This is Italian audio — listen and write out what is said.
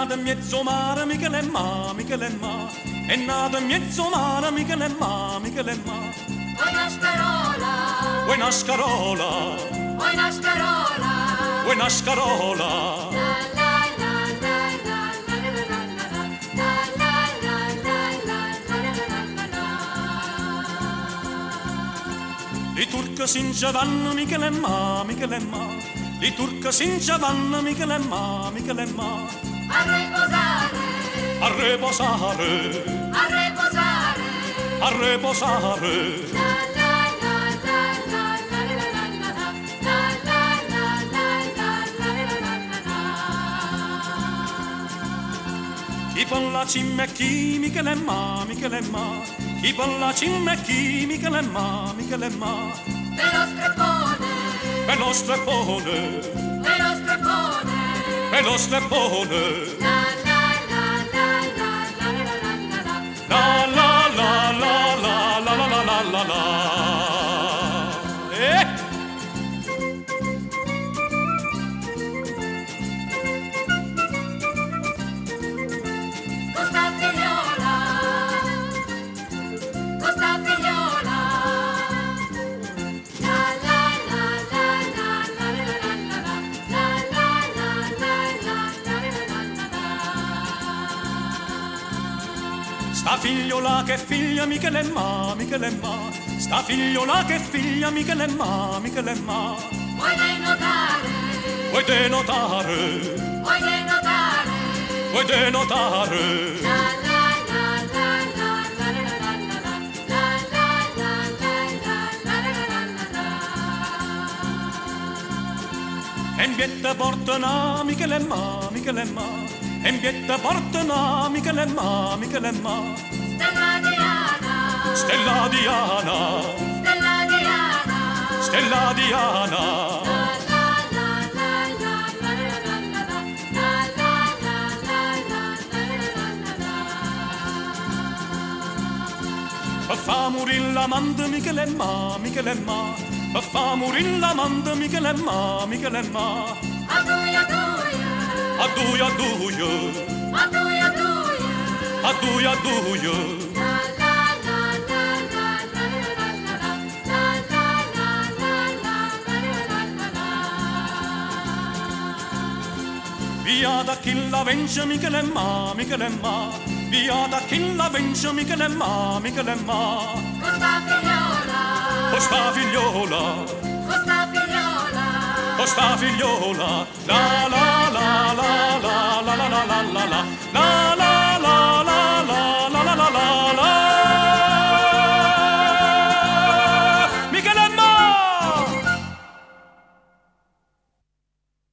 nato in mezzo mare, Michele e Ma, Michele e Ma. È nato in mezzo mare, Michele e Ma, Michele e Ma. Vuoi una scarola? Vuoi una scarola? Vuoi una scarola? Vuoi una scarola? I turchi sin vanno, Michele e Ma, Michele e Ma. I turchi sin vanno, Michele e Ma, Michele e Ma. A riposare, A riposare, a riposare. a riposare. Chi parla cimma e chi, Michele e Ma, Michele e Ma. Chi parla cimma e chi, Michele e Ma, Michele e Ma. Bello streppone, Bello streppone, bello streppone. bello streppone. La la la la la la la la la. La la la la la la la la la la. Costa figliola, costa figliola. La la la la la la la la la la la la la la. Sta figliola che figlia Michele e Ma, Michele e Ma. Sta figliola che figlia Michele e Ma, Michele e Ma. Vuoi denotare, Vuoi denotare, vuoi denotare. vuoi denotare. La la la la la la la la la la la la la. E in bietta portano Michele e Ma, Michele e Ma. E in bietta portano Michele e Ma, Michele e Ma. Stella Diana, Stella Diana, Stella Diana. Stella Diana. Fa morire l'amante Michele e Ma, Michele e Ma. Fa morire l'amante Michele e Ma, Michele e Ma. Adduia, adduia, Adduia, adduia, adduia, adduia. adduia, adduia. La la la la la la la la la la la la. Via da chi la vence Michele e Ma, Michele e Ma. Via da chi la vence Michele e Ma, Michele e Ma. Costa figliola, Costa figliola, costa figliola. costa figliola. La la la la la la la la la la la la.